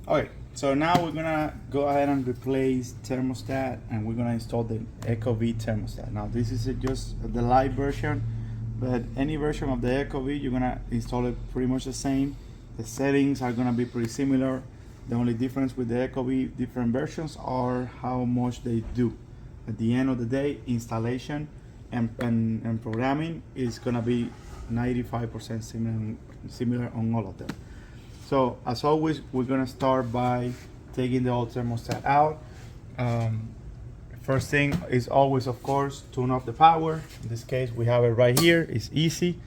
Okay, so now we're gonna go ahead and replace thermostat, and we're gonna install the Ecobee Thermostat. Now this is just the light version, but any version of the Ecobee, you're gonna install it pretty much the same. The settings are gonna be pretty similar. The only difference with the Ecobee different versions are how much they do. At the end of the day, installation and programming is gonna be 95% similar on all of them. So as always, we're gonna start by taking the old thermostat out. First thing is always, of course, turn off the power. In this case, we have it right here. It's easy.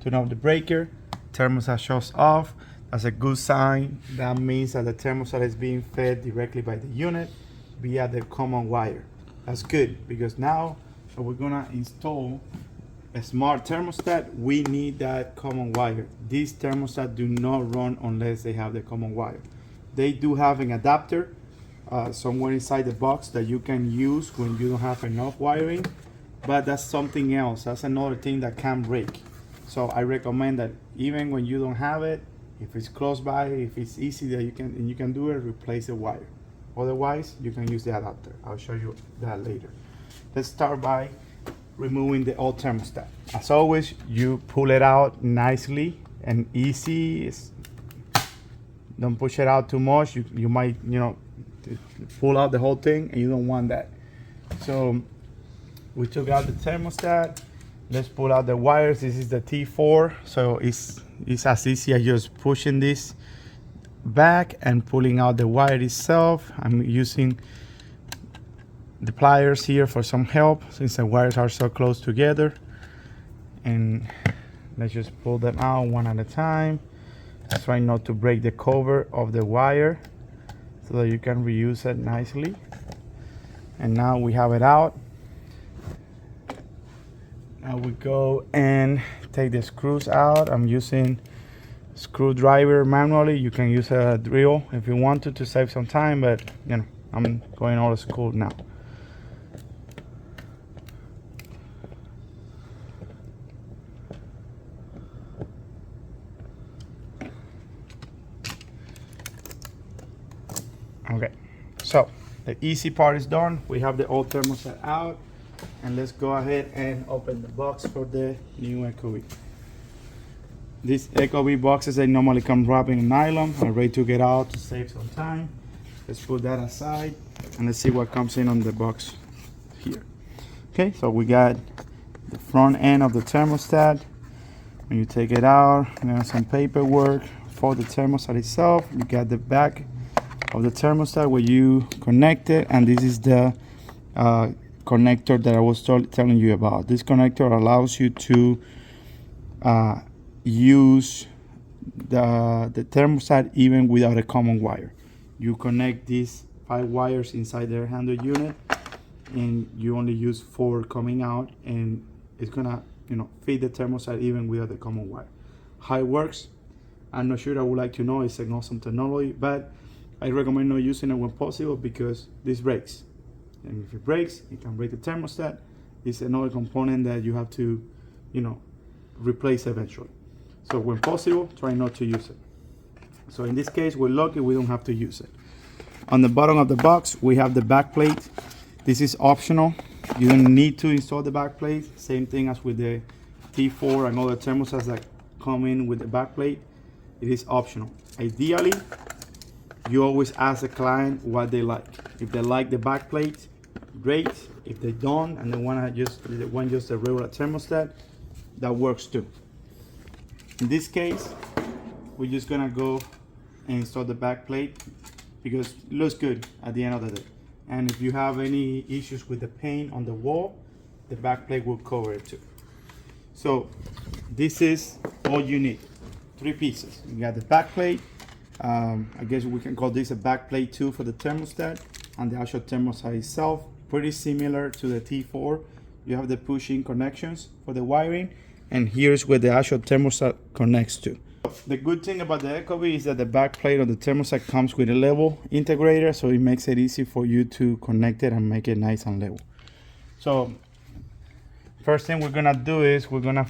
Turn off the breaker. Thermostat shuts off. That's a good sign. That means that the thermostat is being fed directly by the unit via the common wire. That's good, because now we're gonna install a smart thermostat. We need that common wire. These thermostats do not run unless they have the common wire. They do have an adapter somewhere inside the box that you can use when you don't have enough wiring, but that's something else. That's another thing that can break. So I recommend that even when you don't have it, if it's close by, if it's easy that you can do it, replace the wire. Otherwise, you can use the adapter. I'll show you that later. Let's start by removing the old thermostat. As always, you pull it out nicely and easy. Don't push it out too much. You might, pull out the whole thing, and you don't want that. So we took out the thermostat. Let's pull out the wires. This is the T4, so it's as easy as just pushing this back and pulling out the wire itself. I'm using the pliers here for some help since the wires are so close together, and let's just pull them out one at a time. Try not to break the cover of the wire so that you can reuse it nicely. And now we have it out. Now we go and take the screws out. I'm using screwdriver manually. You can use a drill if you want to save some time, but I'm going old school now. Okay, so the easy part is done. We have the old thermostat out, and let's go ahead and open the box for the new Ecobee. These Ecobee boxes, they normally come wrapped in nylon. I'm ready to get out to save some time. Let's put that aside, and let's see what comes in on the box here. Okay, so we got the front end of the thermostat. When you take it out, there's some paperwork for the thermostat itself. You got the back of the thermostat where you connect it, and this is the connector that I was telling you about. This connector allows you to use the thermostat even without a common wire. You connect these 5 wires inside the handle unit, and you only use 4 coming out, and it's gonna feed the thermostat even without the common wire. How it works, I'm not sure. I would like to know. It's an awesome technology, but I recommend not using it when possible because this breaks. And if it breaks, it can break the thermostat. It's another component that you have to, replace eventually. So when possible, try not to use it. So in this case, we're lucky we don't have to use it. On the bottom of the box, we have the back plate. This is optional. You don't need to install the back plate. Same thing as with the T4 and other thermostats that come in with the back plate. It is optional. Ideally, you always ask the client what they like. If they like the back plate, great. If they don't and they want just a regular thermostat, that works too. In this case, we're just gonna go and install the back plate because it looks good at the end of the day. And if you have any issues with the paint on the wall, the back plate will cover it too. So this is all you need. 3 pieces. You got the back plate. I guess we can call this a back plate too for the thermostat, and the actual thermostat itself, pretty similar to the T4. You have the push-in connections for the wiring, and here's where the actual thermostat connects to. The good thing about the Ecobee is that the back plate of the thermostat comes with a level integrator, so it makes it easy for you to connect it and make it nice and level. So first thing we're gonna do is we're gonna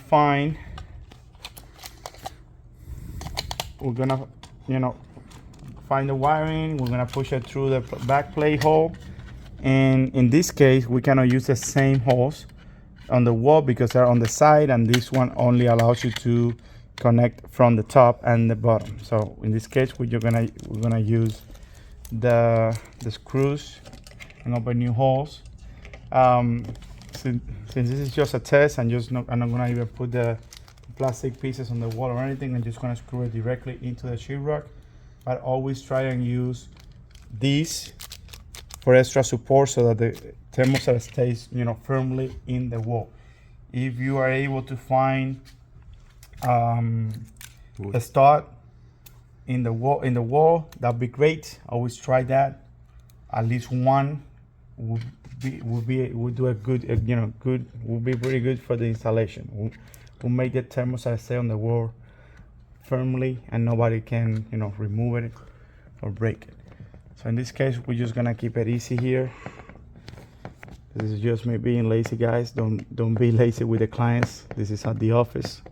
find the wiring. We're gonna push it through the back plate hole. And in this case, we cannot use the same holes on the wall because they're on the side, and this one only allows you to connect from the top and the bottom. So in this case, we're gonna use the screws and open new holes. Since this is just a test, I'm not gonna even put the plastic pieces on the wall or anything. I'm just gonna screw it directly into the sheetrock. But always try and use these for extra support so that the thermostat stays, firmly in the wall. If you are able to find a stud in the wall, that'd be great. Always try that. At least one would do a good, would be pretty good for the installation. Will make the thermostat stay on the wall firmly, and nobody can, remove it or break it. So in this case, we're just gonna keep it easy here. This is just me being lazy, guys. Don't be lazy with the clients. This is at the office.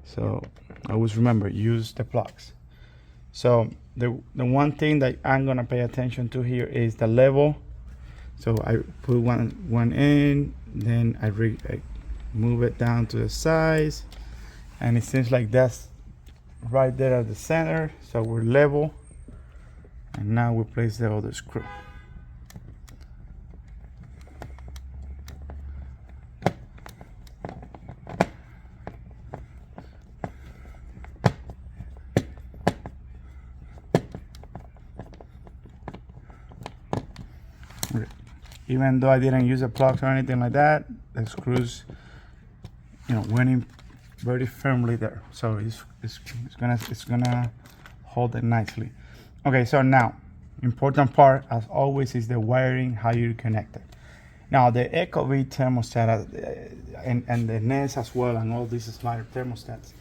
So always remember, use the plugs. So the one thing that I'm gonna pay attention to here is the level. So I put one in, then I move it down to the sides, and it seems like that's right there at the center. So we're level. And now we place the other screw. Even though I didn't use the plugs or anything like that, the screws, went in very firmly there. So it's gonna hold it nicely. Okay, so now, important part, as always, is the wiring, how you connect it. Now, the Ecobee thermostat and the Nest as well, and all these smart thermostats,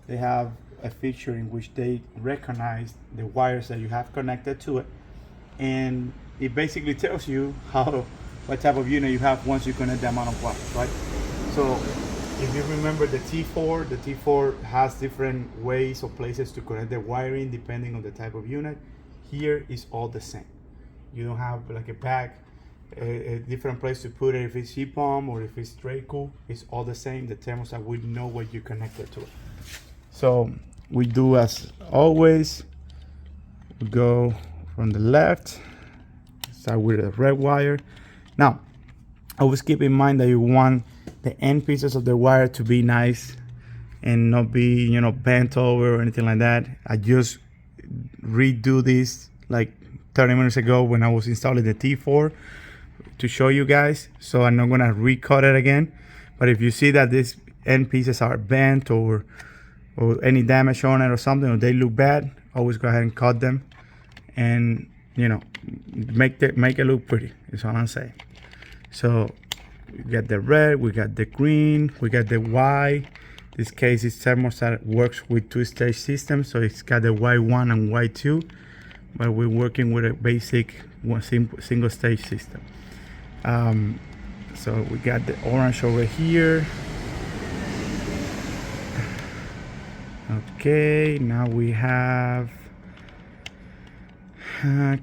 they have a feature in which they recognize the wires that you have connected to it, and it basically tells you what type of unit you have once you connect the amount of wires, right? So, if you remember the T4 has different ways or places to connect the wiring depending on the type of unit. Here is all the same. You don't have like a different place to put it. If it's heat pump or if it's straight cool, it's all the same. The thermostat will know what you connected to it. So we do as always. We go from the left, start with the red wire. Now, always keep in mind that you want the end pieces of the wire to be nice and not be, bent over or anything like that. I just redo this like 30 minutes ago when I was installing the T4 to show you guys. So I'm not gonna recut it again. But if you see that these end pieces are bent or any damage on it or something, or they look bad, always go ahead and cut them and make it look pretty, is all I'm saying. So we got the red, we got the green, we got the white. This case is thermostat works with two-stage system, so it's got the Y1 and Y2, but we're working with a basic single stage system. So we got the orange over here. Okay, now we have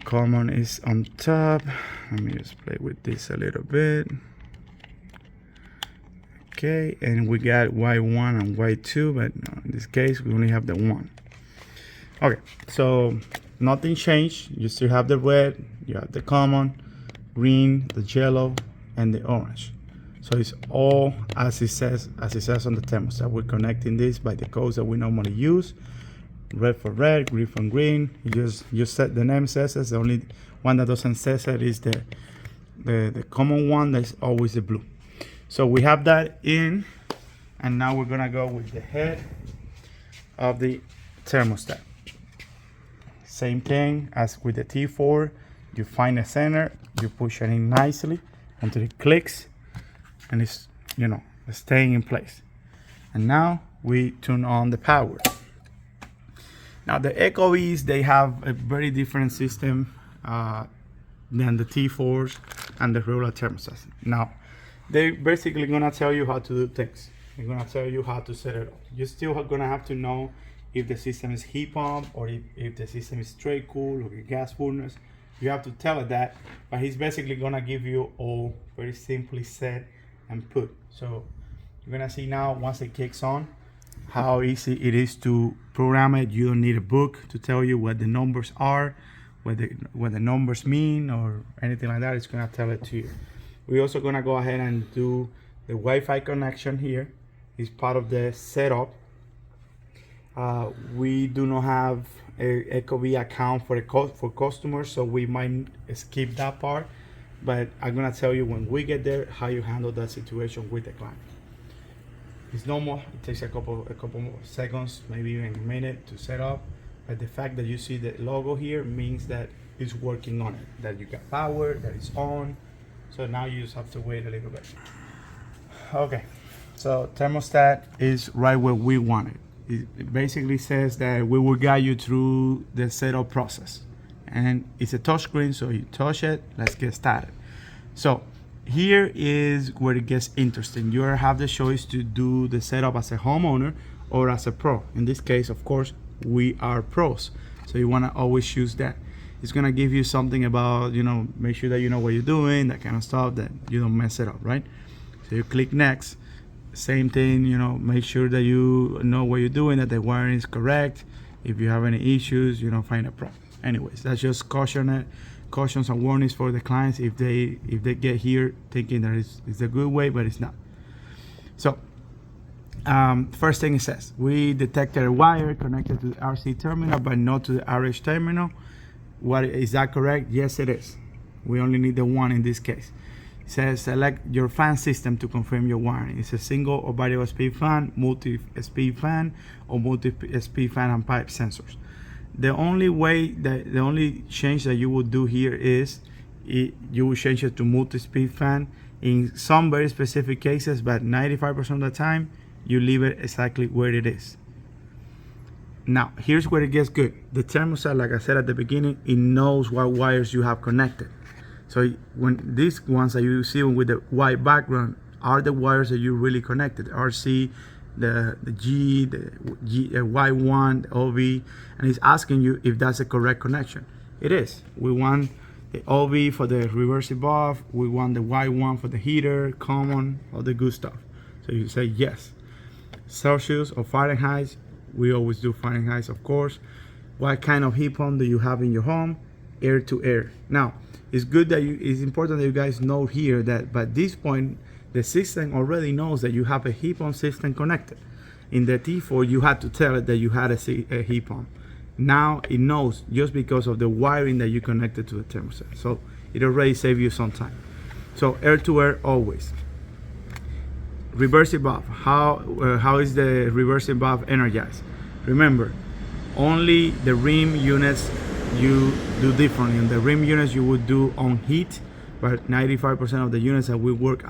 common is on top. Let me just play with this a little bit. Okay, and we got Y1 and Y2, but no, in this case we only have the one. Okay, so nothing changed. You still have the red, you have the common, green, the yellow, and the orange. So it's all as it says on the thermostat. We're connecting this by the codes that we normally use. Red for red, green for green. You just set the name says it. The only one that doesn't say it is the common one that's always the blue. So we have that in, and now we're gonna go with the head of the thermostat. Same thing as with the T4. You find the center, you push it in nicely until it clicks, and it's staying in place. And now we turn on the power. Now the Ecobees, they have a very different system than the T4s and the regular thermostats. Now, they're basically gonna tell you how to do things. They're gonna tell you how to set it up. You're still gonna have to know if the system is heat pump or if the system is straight cool or a gas furnace. You have to tell it that, but he's basically gonna give you all very simply set and put. So you're gonna see now once it kicks on how easy it is to program it. You don't need a book to tell you what the numbers are, what the numbers mean or anything like that. It's gonna tell it to you. We're also gonna go ahead and do the Wi-Fi connection here. It's part of the setup. We do not have a Ecobee account for customers, so we might skip that part. But I'm gonna tell you when we get there how you handle that situation with the client. It's normal. It takes a couple more seconds, maybe even a minute to set up. But the fact that you see the logo here means that it's working on it, that you got power, that it's on. So now you just have to wait a little bit. Okay, so thermostat is right where we want it. It basically says that we will guide you through the setup process. And it's a touchscreen, so you touch it, let's get started. So here is where it gets interesting. You have the choice to do the setup as a homeowner or as a pro. In this case, of course, we are pros. So you wanna always choose that. It's gonna give you something about, make sure that you know what you're doing, that kind of stuff, that you don't mess it up, right? So you click next. Same thing, make sure that you know what you're doing, that the wiring is correct. If you have any issues, find a pro. Anyways, that's just cautions and warnings for the clients if they get here thinking that it's a good way, but it's not. So first thing it says, we detected a wire connected to the RC terminal, but not to the RH terminal. Is that correct? Yes, it is. We only need the one in this case. It says select your fan system to confirm your wiring. It's a single or variable speed fan, multi-speed fan, or multi-speed fan and pipe sensors. The only change that you would do here is you will change it to multi-speed fan in some very specific cases, but 95% of the time you leave it exactly where it is. Now, here's where it gets good. The thermostat, like I said at the beginning, it knows what wires you have connected. So when these ones that you see with the white background are the wires that you really connected, RC, the G, the Y1, the OV, and it's asking you if that's the correct connection. It is. We want the OV for the reverse buff, we want the Y1 for the heater, common, all the good stuff. So you say yes. Celsius or Fahrenheit, we always do Fahrenheit, of course. What kind of heat pump do you have in your home? Air to air. Now, it's important that you guys know here that by this point, the system already knows that you have a heat pump system connected. In the T4, you had to tell it that you had a heat pump. Now it knows just because of the wiring that you connected to the thermostat. So it already saved you some time. So air to air always. Reversing valve. How is the reversing valve energized? Remember, only the rim units you do differently. In the rim units you would do on heat, but 95% of the units that we work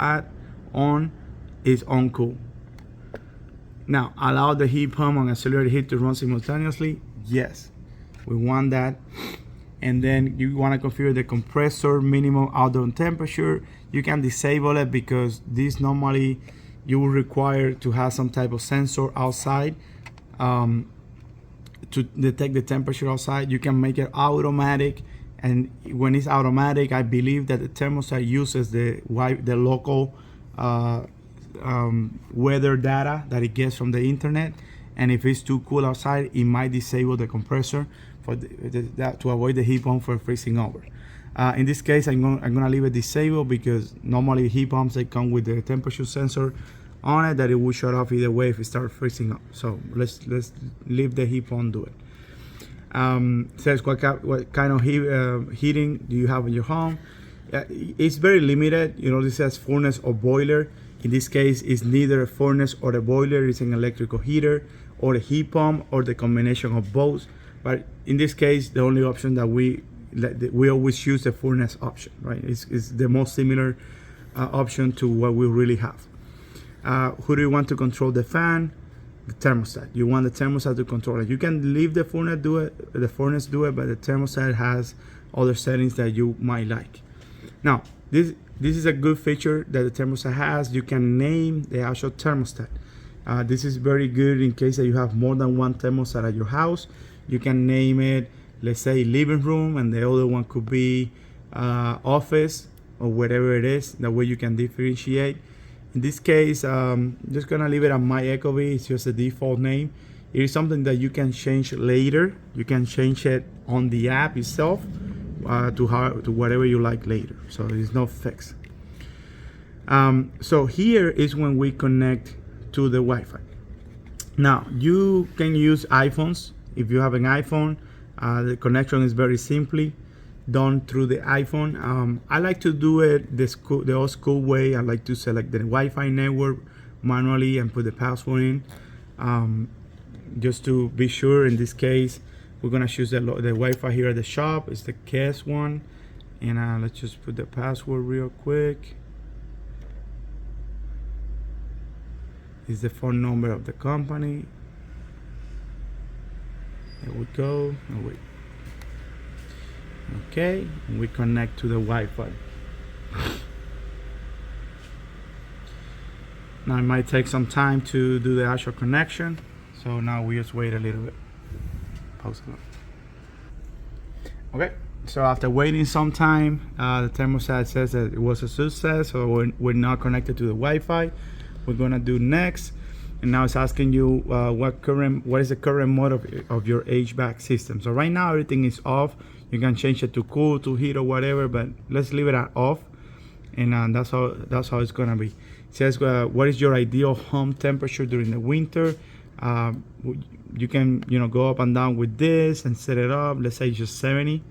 on is on cool. Now, allow the heat pump and auxiliary heat to run simultaneously. Yes, we want that. And then you want to configure the compressor minimum outdoor temperature. You can disable it because this normally you will require to have some type of sensor outside to detect the temperature outside. You can make it automatic, and when it's automatic, I believe that the thermostat uses the local weather data that it gets from the internet, and if it's too cool outside, it might disable the compressor to avoid the heat pump from freezing over. In this case, I'm gonna leave it disabled because normally heat pumps, they come with the temperature sensor on it that it will shut off either way if it starts freezing up. So let's leave the heat pump do it. Says what kind of heating do you have in your home? It's very limited. This says furnace or boiler. In this case, it's neither a furnace or a boiler. It's an electrical heater or a heat pump or the combination of both. But in this case, the only option that we always choose the furnace option, right? It's the most similar option to what we really have. Who do you want to control the fan? The thermostat. You want the thermostat to control it. You can leave the furnace do it, but the thermostat has other settings that you might like. Now, this is a good feature that the thermostat has. You can name the actual thermostat. This is very good in case that you have more than one thermostat at your house. You can name it, let's say, living room, and the other one could be office or whatever it is. That way you can differentiate. In this case, just gonna leave it at my Ecobee. It's just a default name. It is something that you can change later. You can change it on the app itself to whatever you like later. So it's not fixed. So here is when we connect to the Wi-Fi. Now you can use iPhones. If you have an iPhone, the connection is very simply done through the iPhone. I like to do it the old school way. I like to select the Wi-Fi network manually and put the password in, just to be sure. In this case, we're gonna choose the Wi-Fi here at the shop. It's the KS one, and let's just put the password real quick. Is the phone number of the company. There we go. Oh, wait. Okay, and we connect to the Wi-Fi. Now it might take some time to do the actual connection, so now we just wait a little bit. Pause it. Okay, so after waiting some time, the thermostat says that it was a success, so we're now connected to the Wi-Fi. We're gonna do next, and now it's asking you what is the current mode of your HVAC system. So right now everything is off. You can change it to cool, to heat, or whatever, but let's leave it at off, and that's how it's gonna be. It says what is your ideal home temperature during the winter. You can go up and down with this and set it up. Let's say it's just 70,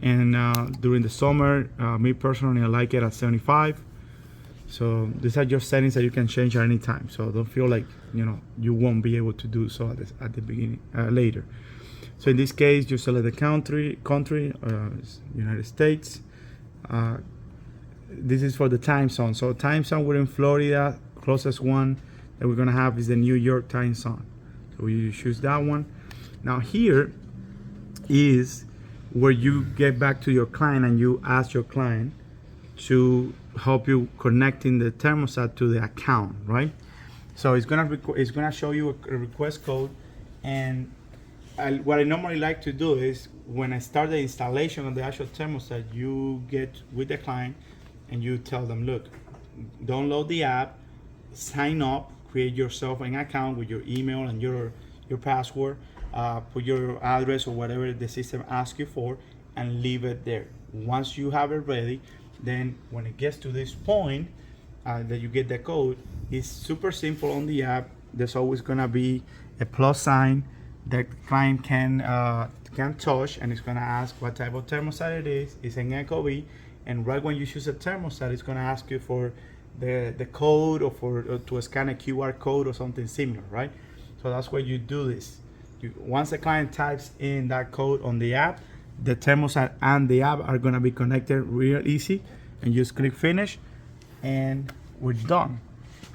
and during the summer, me personally, I like it at 75. So these are your settings that you can change at any time. So don't feel like you won't be able to do so at the beginning later. So in this case, you select the country, United States. This is for the time zone. So time zone, we're in Florida. Closest one that we're gonna have is the New York time zone. So you choose that one. Now here is where you get back to your client and you ask your client to help you connecting the thermostat to the account, right? So it's gonna show you a request code, and what I normally like to do is when I start the installation of the actual thermostat, you get with the client and you tell them, look, download the app, sign up, create yourself an account with your email and your password, put your address or whatever the system asks you for, and leave it there. Once you have it ready, then when it gets to this point that you get the code, it's super simple on the app. There's always gonna be a plus sign that the client can touch, and it's gonna ask what type of thermostat it is. It's an Ecobee, and right when you choose a thermostat, it's gonna ask you for the code or to scan a QR code or something similar, right? So that's why you do this. Once the client types in that code on the app, the thermostat and the app are gonna be connected real easy, and just click finish, and we're done.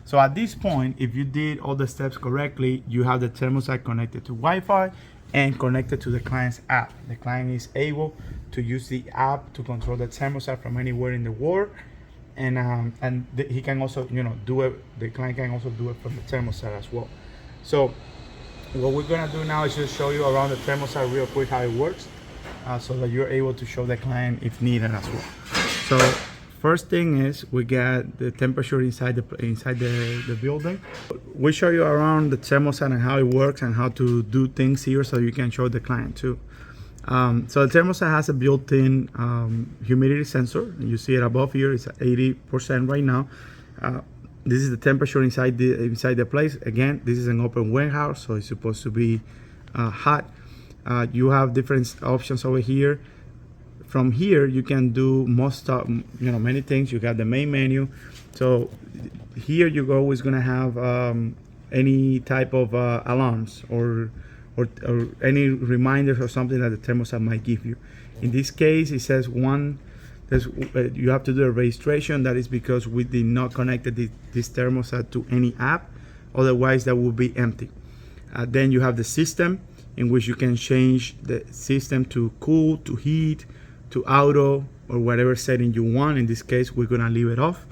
So at this point, if you did all the steps correctly, you have the thermostat connected to Wi-Fi and connected to the client's app. The client is able to use the app to control the thermostat from anywhere in the world, and he can also do it. The client can also do it from the thermostat as well. So what we're gonna do now is just show you around the thermostat real quick how it works, so that you're able to show the client if needed as well. So first thing is we got the temperature inside the building. We show you around the thermostat and how it works and how to do things here, so you can show the client too. So the thermostat has a built-in humidity sensor, and you see it above here. It's at 80% right now. This is the temperature inside the place. Again, this is an open warehouse, so it's supposed to be hot. You have different options over here. From here, you can do many things. You got the main menu. So here you're always gonna have any type of alarms or any reminders or something that the thermostat might give you. In this case, it says you have to do a registration. That is because we did not connect this thermostat to any app. Otherwise, that will be empty. Then you have the system, in which you can change the system to cool, to heat, to auto, or whatever setting you want. In this case, we're gonna leave it off.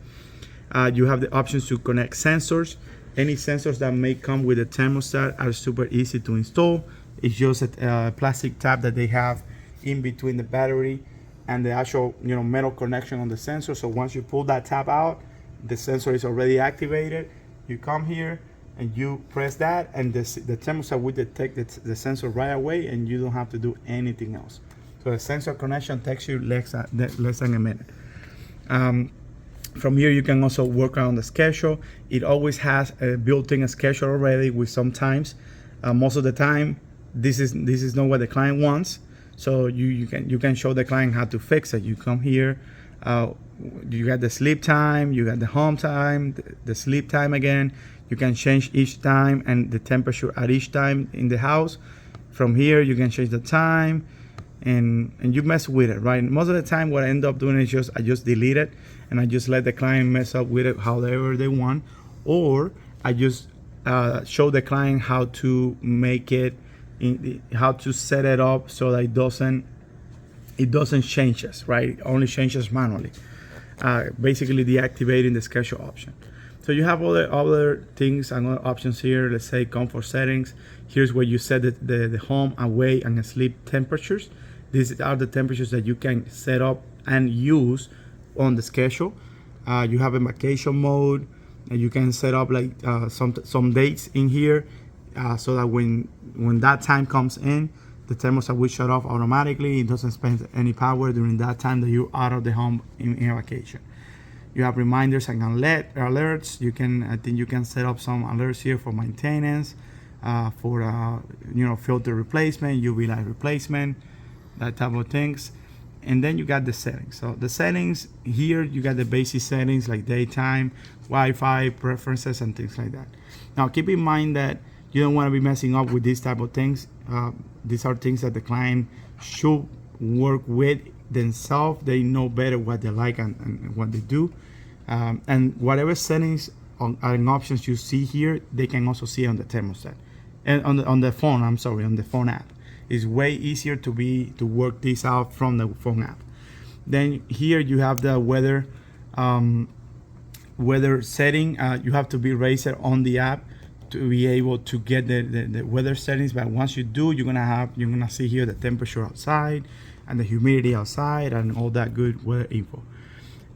You have the options to connect sensors. Any sensors that may come with a thermostat are super easy to install. It's just a plastic tab that they have in between the battery and the actual metal connection on the sensor. So once you pull that tab out, the sensor is already activated. You come here and you press that, and the thermostat will detect the sensor right away, and you don't have to do anything else. So the sensor connection takes you less than a minute. From here, you can also work around the schedule. It always has a built-in schedule already. With sometimes, most of the time, this is not what the client wants. So you can show the client how to fix it. You come here, you got the sleep time, you got the home time, the sleep time again. You can change each time and the temperature at each time in the house. From here, you can change the time, and you mess with it, right? Most of the time, what I end up doing is I just delete it, and I just let the client mess up with it however they want, or I just show the client how to make it, how to set it up so that it doesn't change us, right? It only changes manually. Basically deactivating the schedule option. So you have other things and other options here. Let's say comfort settings. Here's where you set the home, away, and sleep temperatures. These are the temperatures that you can set up and use on the schedule. You have a vacation mode, and you can set up like some dates in here, so that when that time comes in, the thermostat will shut off automatically. It doesn't spend any power during that time that you're out of the home in a vacation. You have reminders and alerts. I think you can set up some alerts here for maintenance, for filter replacement, UV light replacement, that type of things. And then you got the settings. So the settings here, you got the basic settings like daytime, Wi-Fi, preferences, and things like that. Now keep in mind that you don't want to be messing up with these type of things. These are things that the client should work with themselves. They know better what they like and what they do. And whatever settings and options you see here, they can also see on the thermostat and on the phone. On the phone app. It's way easier to work this out from the phone app. Then here you have the weather setting. You have to be raised on the app to be able to get the weather settings. But once you do, you're gonna see here the temperature outside and the humidity outside and all that good weather info.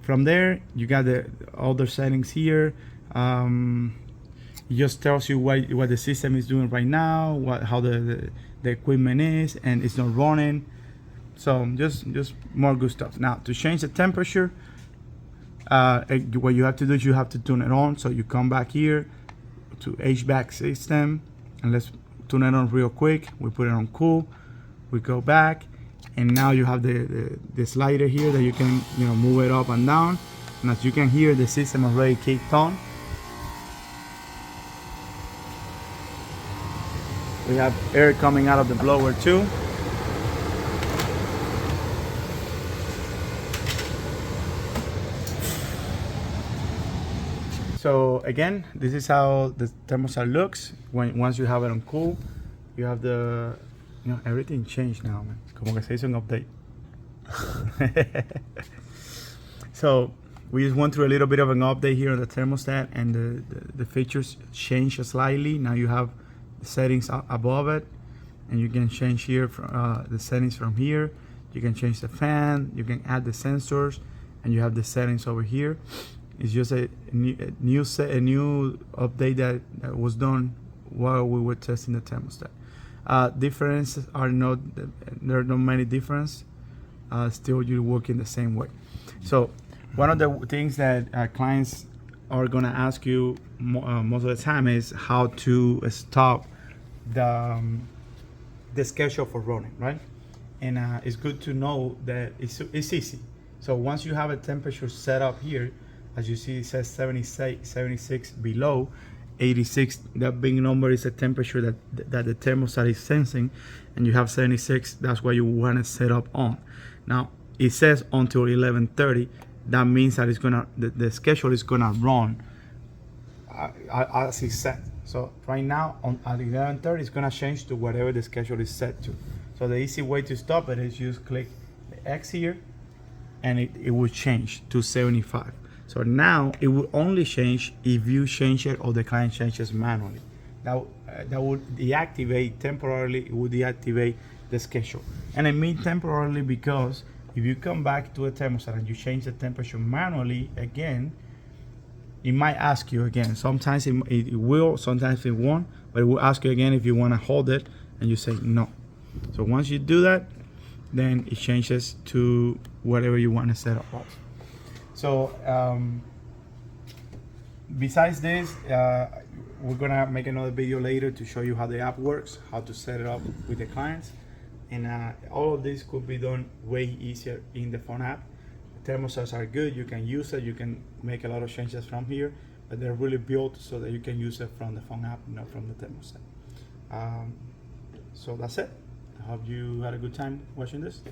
From there, you got the other settings here. It just tells you what the system is doing right now, how the equipment is, and it's not running. So just more good stuff. Now to change the temperature, what you have to do is you have to turn it on. So you come back here to HVAC system, and let's turn it on real quick. We put it on cool. We go back, and now you have the slider here that you can move it up and down. And as you can hear, the system already kicked on. We have air coming out of the blower too. So again, this is how the thermostat looks once you have it on cool. You have everything changed now, man. Como que se hizo un update. So we just went through a little bit of an update here on the thermostat, and the features changed slightly. Now you have the settings above it, and you can change here the settings from here. You can change the fan, you can add the sensors, and you have the settings over here. It's just a new update that was done while we were testing the thermostat. Differences there are not many differences. Still you work in the same way. So one of the things that clients are gonna ask you most of the time is how to stop the schedule for running, right? And it's good to know that it's easy. So once you have a temperature set up here, as you see, it says 76 below 86. That big number is a temperature that the thermostat is sensing, and you have 76. That's what you want to set up on. Now it says until 11:30. That means that the schedule is gonna run as it's set. So right now at 11:30, it's gonna change to whatever the schedule is set to. So the easy way to stop it is just click the X here, and it will change to 75. So now it will only change if you change it or the client changes manually. That would deactivate temporarily. It would deactivate the schedule. And I mean temporarily because if you come back to a thermostat and you change the temperature manually again, it might ask you again. Sometimes it will, sometimes it won't, but it will ask you again if you want to hold it, and you say no. So once you do that, then it changes to whatever you want to set up. So besides this, we're gonna make another video later to show you how the app works, how to set it up with the clients, and all of this could be done way easier in the phone app. Thermostats are good, you can use it, you can make a lot of changes from here, but they're really built so that you can use it from the phone app, not from the thermostat. So that's it. I hope you had a good time watching this.